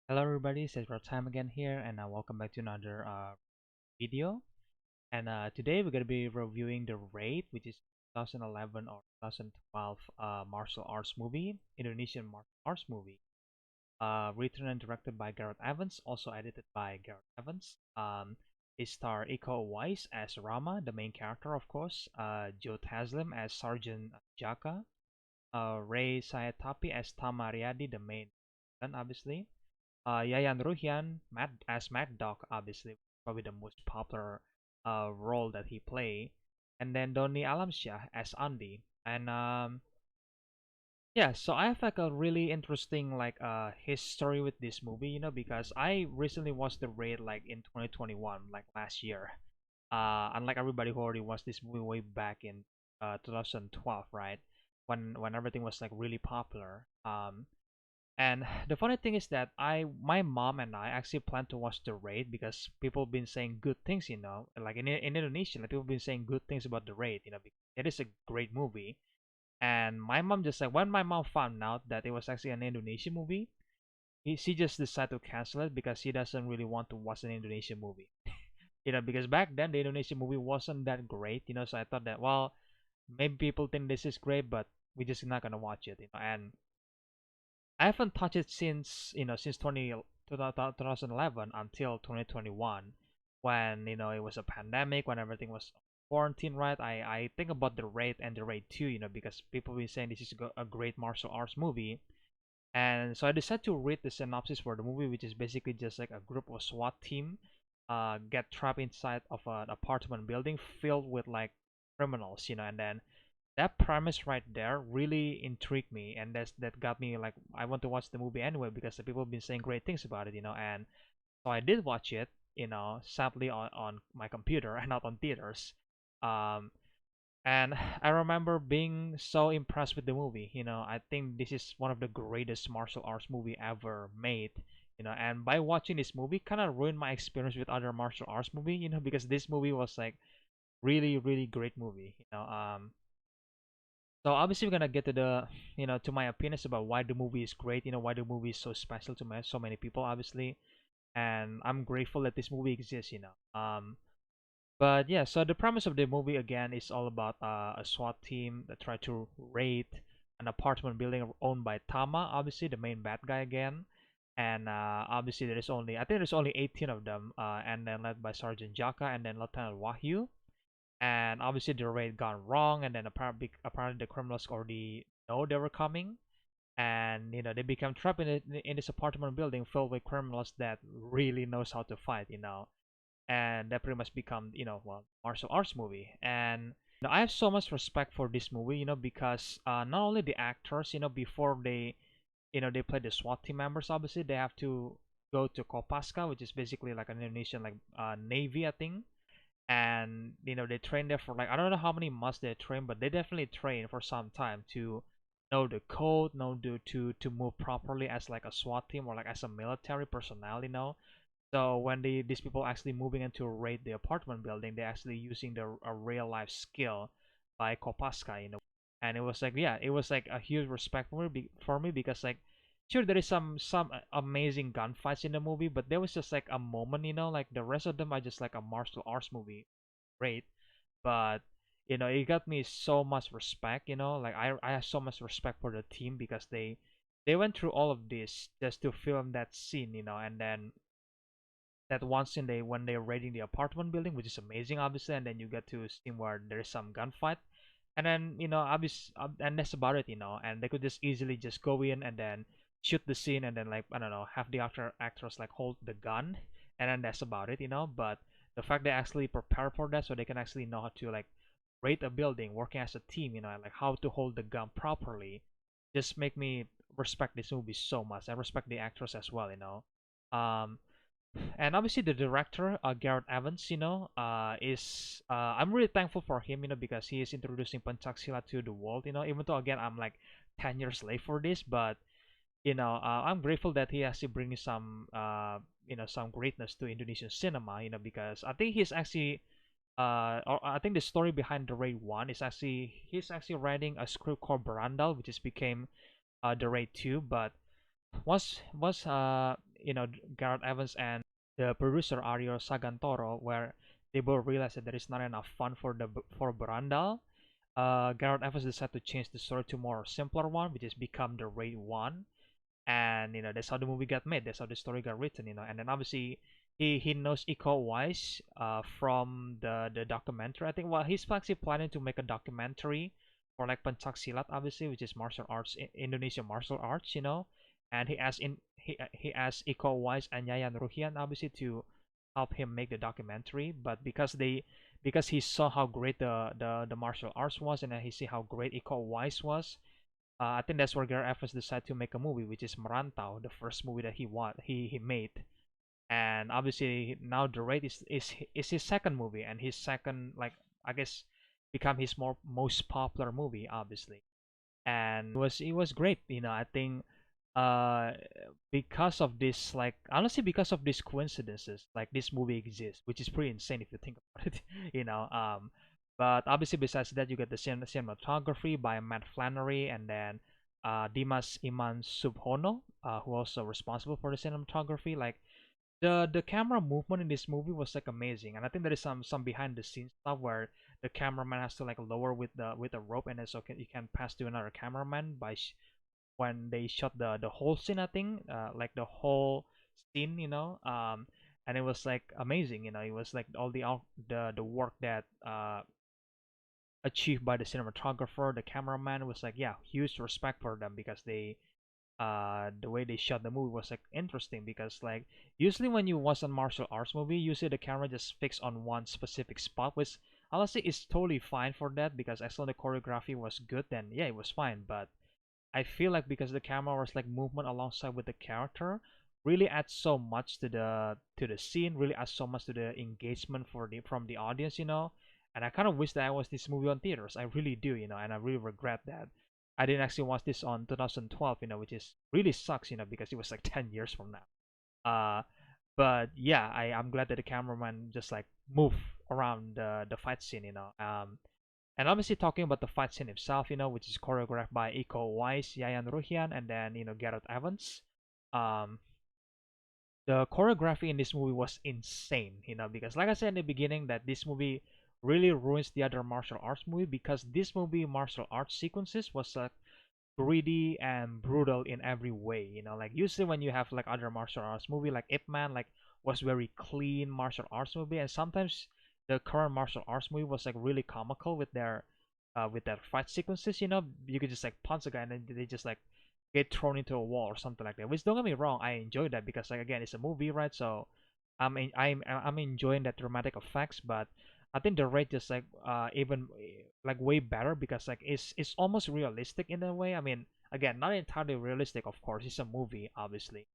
Hello everybody, it's EzraTime again here, and welcome back to another video. And today we're gonna be reviewing TheRaid, which is 2011 or 2012 martial arts movie, Indonesian martial arts movie. Written and directed by Gareth Evans, also edited by Gareth Evans. It stars Iko Uwais as Rama, the main character, of course. Joe Taslim as Sergeant Jaka. Ray Sahetapy as Tama Riyadi, the main villain, obviously. Yayan Ruhian, as Mad Dog, obviously, probably the most popular role that he played, and then donny alamsyah as Andy. And yeah, so I have like a really interesting like history with this movie, because I recently watched TheRaid like in 2021, like last year. Unlike everybody who already watched this movie way back in 2012, right? When everything was like really popular. And the funny thing is that my mom and I actually plan to watch TheRaid because people have been saying good things, like in Indonesia, like people have been saying good things about TheRaid, because it is a great movie. And my mom just like when my mom found out that it was actually an Indonesian movie, she just decided to cancel it because she doesn't really want to watch an Indonesian movie. Because back then the Indonesian movie wasn't that great, so I thought that well, maybe people think this is great, but we're just not gonna watch it. And I haven't touched it since 2011 until 2021 when it was a pandemic, when everything was quarantine, right? I think about TheRaid and TheRaid 2, because people have been saying this is a great martial arts movie. And so I decided to read the synopsis for the movie, which is basically just like a group of SWAT team get trapped inside of an apartment building filled with like criminals, and then that premise right there really intrigued me, and that got me like I want to watch the movie anyway because the people have been saying great things about it. And so I did watch it, sadly on my computer and not on theaters. um and I remember being so impressed with the movie. I think this is one of the greatest martial arts movie ever made. And by watching this movie kind of ruined my experience with other martial arts movie, because this movie was like really really great movie. So obviously we're gonna get to to my opinions about why the movie is great, why the movie is so special to so many people, obviously, and I'm grateful that this movie exists. But yeah, so the premise of the movie again is all about a SWAT team that try to raid an apartment building owned by Tama, obviously the main bad guy again, and obviously I think there's only 18 of them, and then led by Sergeant Jaka and then Lieutenant Wahyu, and obviously the raid gone wrong, and then apparently the criminals already know they were coming, and they become trapped in this apartment building filled with criminals that really knows how to fight. And that pretty much become well, martial arts movie. And I have so much respect for this movie, because not only the actors, before they play the SWAT team members, obviously they have to go to Kopaska, which is basically like an Indonesian like navy, I think. And they train there for like I don't know how many months they train, but they definitely train for some time to know the code, know to move properly as like a SWAT team or like as a military personnel. So when these people actually moving into a raid the apartment building, they're actually using a real life skill by Kopaska. And it was like yeah, it was like a huge respect for me because like sure there is some amazing gunfights in the movie, but there was just like a moment, like the rest of them are just like a martial arts movie, great, but it got me so much respect. Like I have so much respect for the team because they went through all of this just to film that scene, and then that one scene when they're raiding the apartment building, which is amazing, obviously, and then you get to a scene where there's some gunfight, and then obviously, and that's about it. And they could just easily just go in and then shoot the scene, and then like I don't know, have the actors like hold the gun, and then that's about it. But the fact they actually prepare for that, so they can actually know how to like raid a building, working as a team, and like how to hold the gun properly, just make me respect this movie so much. I respect the actors as well. Um, and obviously the director, Gareth Evans, is I'm really thankful for him, because he is introducing Pencaksilat to the world, even though again I'm like 10 years late for this, but I'm grateful that he actually brings some greatness to Indonesian cinema, because I think he's actually or I think the story behind TheRaid 1 is actually he's actually writing a script called Barandal, which is became TheRaid 2, but once Gareth Evans and the producer Ario Sagantoro, where they both realized that there is not enough fun for Brandal. Gareth Evans decided to change the story to more simpler one, which is become the Raid One, and that's how the movie got made. That's how the story got written. And then obviously he knows Iko Uwais from the documentary. I think well he's actually planning to make a documentary for like pencak silat, obviously, which is martial arts, Indonesian martial arts. And he asked Iko Uwais and Yayan Ruhian obviously to help him make the documentary, but because he saw how great the martial arts was, and then he see how great Iko Uwais was, I think that's where Gareth Evans decided to make a movie, which is Merantau, the first movie that he made. And obviously now TheRaid is his second movie, and his second, like, I guess, become his most popular movie, obviously. And it was great. I think uh because of this, like, honestly, because of these coincidences, like, this movie exists, which is pretty insane if you think about it. But obviously besides that, you get the cinematography by Matt Flannery, and then Dimas Iman Subhono, who also responsible for the cinematography. Like, the camera movement in this movie was like amazing, and I think there is some behind the scenes stuff where the cameraman has to like lower with a rope, and then so you can pass to another cameraman when they shot the whole scene. I think like the whole scene, and it was like amazing. It was like all the work that achieved by the cinematographer, the cameraman, was like, yeah, huge respect for them, because the way they shot the movie was like interesting, because like usually when you watch a martial arts movie, usually the camera just fixed on one specific spot, which honestly is totally fine for that, because as long as the choreography was good, then yeah, it was fine. But I feel like because the camera was like movement alongside with the character, really adds so much to the scene, really adds so much to the engagement from the audience. And I kind of wish that I watched this movie on theaters. I really do. And I really regret that I didn't actually watch this on 2012, which is really sucks, because it was like 10 years from now. Uh, but yeah, I'm glad that the cameraman just like move around the fight scene. And obviously talking about the fight scene itself, which is choreographed by Iko Uwais, Yayan Ruhian, and then Gareth Evans. Um, the choreography in this movie was insane, because like I said in the beginning, that this movie really ruins the other martial arts movie, because this movie martial arts sequences was gritty and brutal in every way. Like usually when you have like other martial arts movie like Ip Man, like, was very clean martial arts movie, and sometimes the current martial arts movie was like really comical with their fight sequences. You could just like punch a guy and then they just like get thrown into a wall or something like that. Which, don't get me wrong, I enjoy that, because like again, it's a movie, right? So I'm enjoying that dramatic effects, but I think TheRaid just like even like way better, because like it's almost realistic in a way. I mean, again, not entirely realistic, of course. It's a movie, obviously,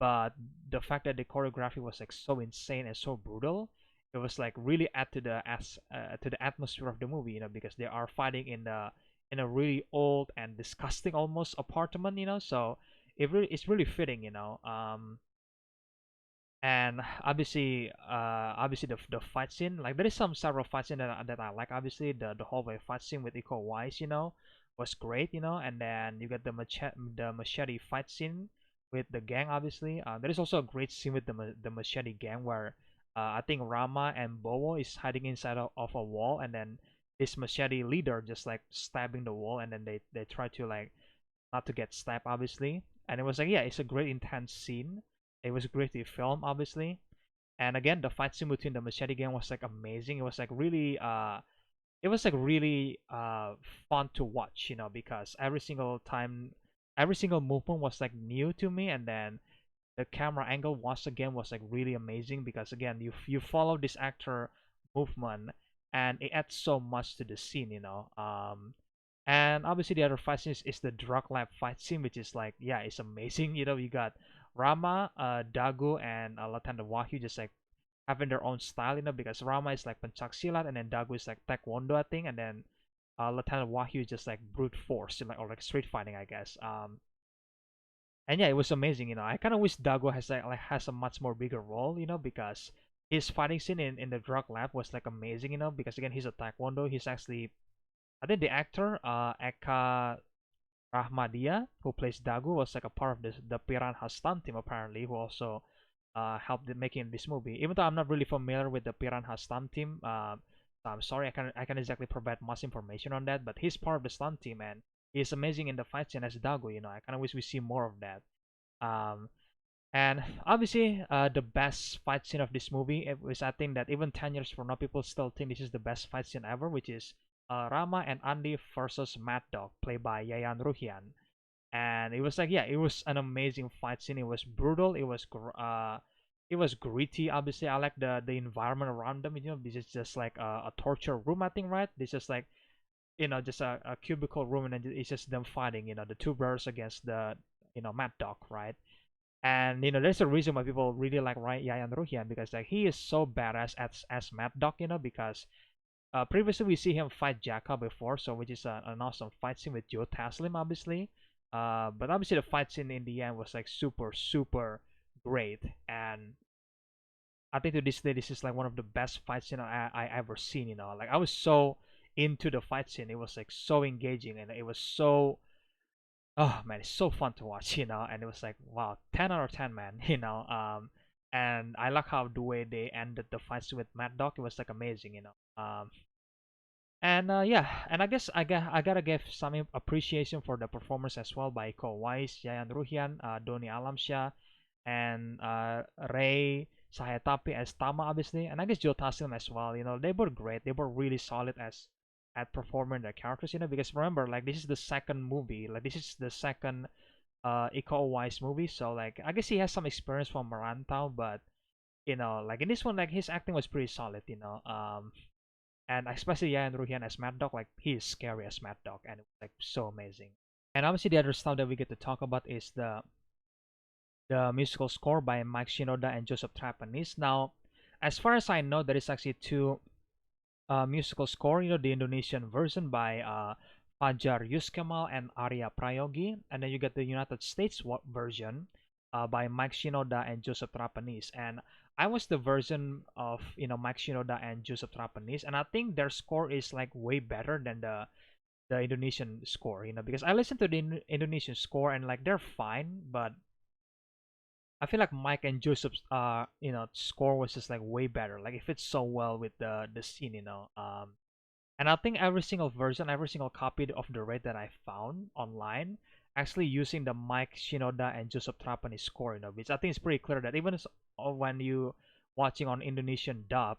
but the fact that the choreography was like so insane and so brutal, it was like really add to the atmosphere of the movie. Because they are fighting in a really old and disgusting almost apartment. So it's really fitting. And obviously the fight scene, like, there is some several fight scene that I like. Obviously the hallway fight scene with Iko Uwais, was great. And then you get the machete fight scene with the gang. Obviously there is also a great scene with the machete gang, where I think Rama and Bowo is hiding inside of a wall, and then this machete leader just like stabbing the wall, and then they try to like not to get stabbed, obviously. And it was like, yeah, it's a great intense scene. It was great to film, obviously. And again, the fight scene between the machete gang was like amazing. It was like really fun to watch, because every single movement was like new to me, and then the camera angle once again was like really amazing, because again, you follow this actor movement, and it adds so much to the scene. And obviously the other fight scene is the drug lab fight scene, which is like, yeah, it's amazing. You got Rama, Dagu, and Latanda Wahyu just like having their own style, because Rama is like pencak silat, and then Dagu is like taekwondo, I think, and then Latanda Wahyu is just like brute force, like, or like street fighting, I guess. And yeah, it was amazing. I kind of wish Dago has a much more bigger role, because his fighting scene in the drug lab was like amazing. Because again, he's a taekwondo. He's actually, I think, the actor Eka Rahmadia, who plays Dagu, was like a part of the Piranha stunt team apparently, who also helped in making this movie. Even though I'm not really familiar with the Piranha stunt team, so I'm sorry I can't exactly provide much information on that. But he's part of the stunt team and he's amazing in the fight scene as Dagu. I kind of wish we see more of that. Um, and obviously, the best fight scene of this movie, it was I think that even 10 years from now, people still think this is the best fight scene ever, which is Rama and Andy versus Mad Dog, played by Yayan Ruhian. And it was like, yeah, it was an amazing fight scene. It was brutal. It was gritty. Obviously, I like the environment around them. This is just like a torture room, I think, right? This is like just a cubicle room, and it's just them fighting. The two brothers against the Mad Dog, right? And there's a reason why people really like Yayan Ruhian because like he is so badass as Mad Dog, because previously we see him fight Jaka before, so which is an awesome fight scene with Joe Taslim, obviously. But obviously the fight scene in the end was like super super great, and I think to this day this is like one of the best fight scene I ever seen. Like I was so into the fight scene, it was like so engaging, and it was so oh man, it's so fun to watch, and it was like wow, 10 out of 10, man, and I like how the way they ended the fights with Mad Dog. It was like amazing, and yeah, and I guess I gotta give some appreciation for the performance as well by Iko Uwais, Yayan Ruhian, Donny Alamsyah, and Ray Sahetapy as Tama, obviously, and I guess Joe Taslim as well. They were great. They were really solid as at performing their characters. Because remember, like this is the second movie. Like this is the second Iko Uwais movie. So like I guess he has some experience from Marantau, but like in this one, like his acting was pretty solid. And especially Yayan Ruhian as Mad Dog, like he is scary as Mad Dog, and it was like so amazing. And obviously the other stuff that we get to talk about is the musical score by Mike Shinoda and Joseph Trapanese. Now, as far as I know, there is actually two musical score. The Indonesian version by Fajar Yuskamal and Arya Prayogi, and then you get the United States version by Mike Shinoda and Joseph Trapanese. And I was the version of Mike Shinoda and Joseph Trapanese, and I think their score is like way better than the Indonesian score. Because I listened to the Indonesian score and like they're fine, but I feel like Mike and Joseph's score was just like way better. Like it fits so well with the scene. And I think every single version, every single copy of the Raid that I found online, actually using the Mike Shinoda and Joseph Trapani score, which I think is pretty clear that even when you watching on Indonesian dub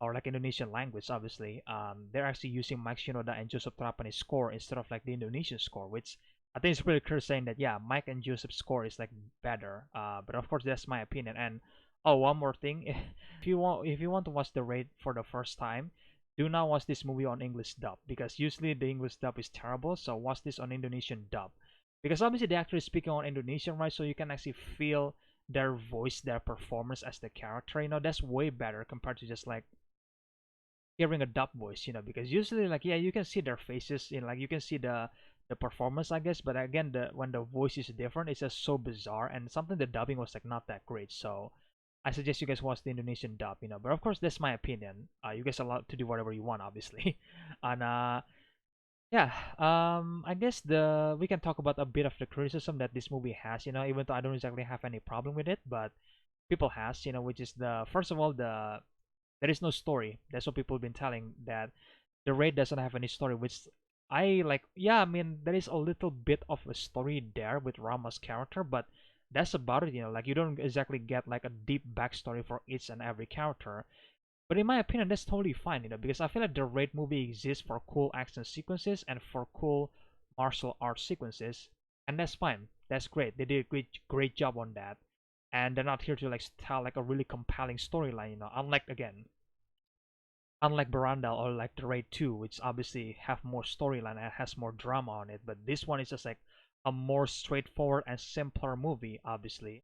or like Indonesian language, obviously, they're actually using Mike Shinoda and Joseph Trapani score instead of like the Indonesian score, which I think it's pretty clear saying that yeah, Mike and Joseph's score is like better. But of course that's my opinion. And oh, one more thing, if you want to watch the Raid for the first time, do not watch this movie on English dub because usually the English dub is terrible. So watch this on Indonesian dub because obviously the actor is speaking on Indonesian, right? So you can actually feel their voice, their performance as the character. That's way better compared to just like hearing a dub voice. Because usually like yeah, you can see their faces, like you can see the performance, I guess. But again, when the voice is different, it's just so bizarre and something the dubbing was like not that great. So I suggest you guys watch the Indonesian dub, But of course, that's my opinion. You guys are allowed to do whatever you want, obviously. And yeah, I guess we can talk about a bit of the criticism that this movie has. Even though I don't exactly have any problem with it, but people has, which is the first of all there is no story. That's what people have been telling that the raid doesn't have any story, which I like. Yeah, I mean there is a little bit of a story there with Rama's character, but that's about it. Like you don't exactly get like a deep backstory for each and every character. But in my opinion, that's totally fine. Because I feel like the raid movie exists for cool action sequences and for cool martial arts sequences, and that's fine. That's great. They did a great job on that, and they're not here to like tell like a really compelling storyline. Unlike Barandal or like the Raid 2, which obviously have more storyline and has more drama on it, but this one is just like a more straightforward and simpler movie, obviously.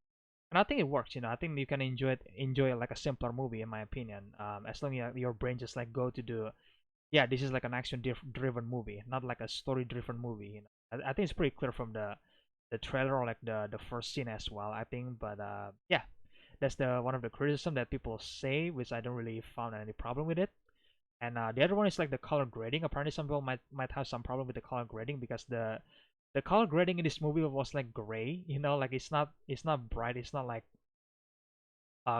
And I think it works. I think you can enjoy it like a simpler movie, in my opinion. As long as your brain just like go to the yeah, this is like an action-driven movie, not like a story-driven movie. I think it's pretty clear from the trailer or like the first scene as well. I think, but yeah, that's the one of the criticism that people say, which I don't really found any problem with it. And the other one is like the color grading. Apparently, some people might have some problem with the color grading because the color grading in this movie was like gray, like it's not bright, it's not like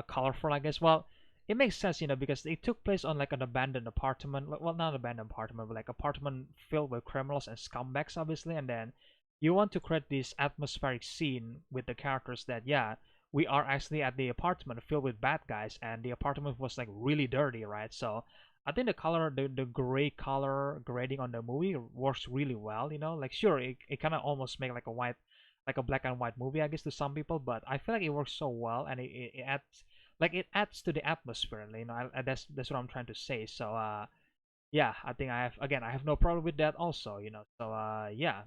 colorful, I guess. Well, it makes sense, because it took place on like an abandoned apartment. Well, not abandoned apartment, but like apartment filled with criminals and scumbags, obviously. And then you want to create this atmospheric scene with the characters that, yeah, we are actually at the apartment filled with bad guys, and the apartment was like really dirty, right? So I think the gray color grading on the movie works really well. Like sure, it kind of almost make like a black and white movie, I guess, to some people, but I feel like it works so well, and it adds to the atmosphere. That's what I'm trying to say. So yeah, I think I have no problem with that also. So yeah.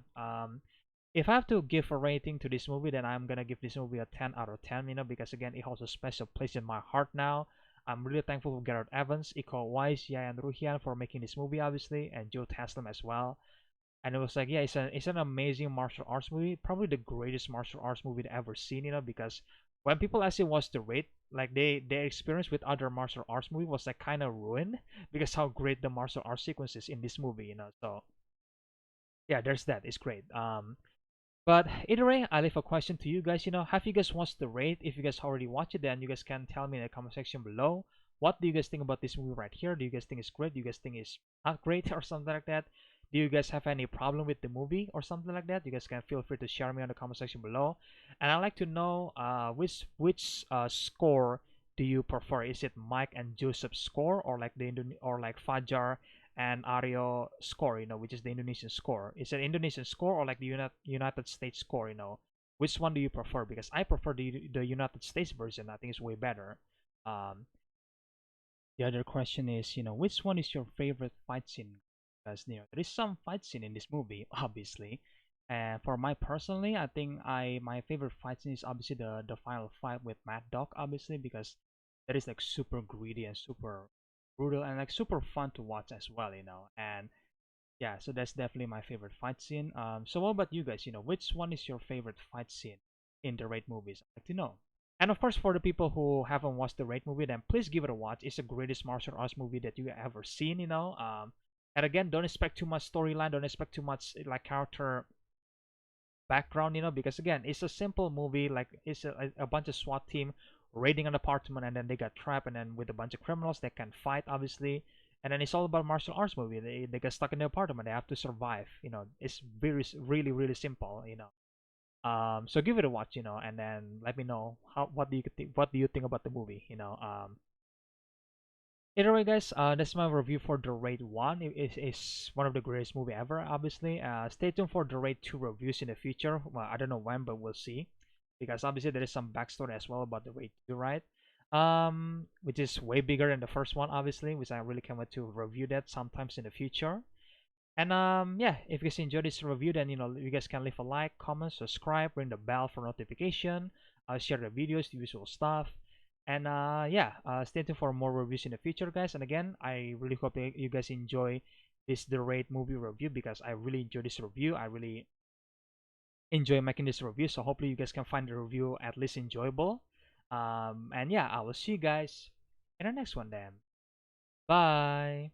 If I have to give a rating to this movie, then I'm gonna give this movie a 10 out of 10. Because again, it holds a special place in my heart now. I'm really thankful for Gareth Evans, Iko Uwais, Yayan Ruhian for making this movie, obviously, and Joe Taslim as well. And it was like, yeah, it's an amazing martial arts movie, probably the greatest martial arts movie I've ever seen. Because when people actually watch TheRaid, like their experience with other martial arts movie was like kind of ruined because how great the martial arts sequences in this movie. So yeah, there's that. It's great. But either way, I leave a question to you guys. Have you guys watched TheRaid? If you guys already watched it, then you guys can tell me in the comment section below. What do you guys think about this movie right here? Do you guys think it's great? Do you guys think it's not great or something like that? Do you guys have any problem with the movie or something like that? You guys can feel free to share me on the comment section below. And I'd like to know which score do you prefer? Is it Mike and Joseph's score, or like or like Fajar and Aryo score, which is the Indonesian score? Is it Indonesian score or like the United States score, Which one do you prefer? Because I prefer the United States version. I think it's way better. Um, the other question is, which one is your favorite fight scene? Because there is some fight scene in this movie, obviously. And for my personally, I think my favorite fight scene is obviously the final fight with Mad Dog, obviously, because that is like super greedy and super brutal and like super fun to watch as well. And yeah, so that's definitely my favorite fight scene. So what about you guys? Which one is your favorite fight scene in the Raid movies? I'd like to know. And of course, for the people who haven't watched the Raid movie, then please give it a watch. It's the greatest martial arts movie that you ever seen. And again, don't expect too much storyline. Don't expect too much like character background. Because again, it's a simple movie. Like it's a bunch of SWAT team raiding an apartment, and then they got trapped, and then with a bunch of criminals, they can fight, obviously. And then it's all about martial arts movie. They get stuck in the apartment. They have to survive. It's really really simple. So give it a watch, and then let me know what do you think about the movie. Either way, guys, that's my review for The Raid 1. It's one of the greatest movie ever, obviously. Stay tuned for The Raid 2 reviews in the future. Well, I don't know when, but we'll see. Because obviously there is some backstory as well about The Raid 2, right? Which is way bigger than the first one, obviously, which I really can't wait to review that sometimes in the future. And yeah, if you guys enjoyed this review, then you guys can leave a like, comment, subscribe, ring the bell for notification, share the videos, the usual stuff. And yeah, stay tuned for more reviews in the future, guys. And again, I really hope that you guys enjoy this The Raid movie review, because I really enjoy this review. I really enjoy making this review, so hopefully you guys can find the review at least enjoyable. And yeah, I will see you guys in the next one then. Bye.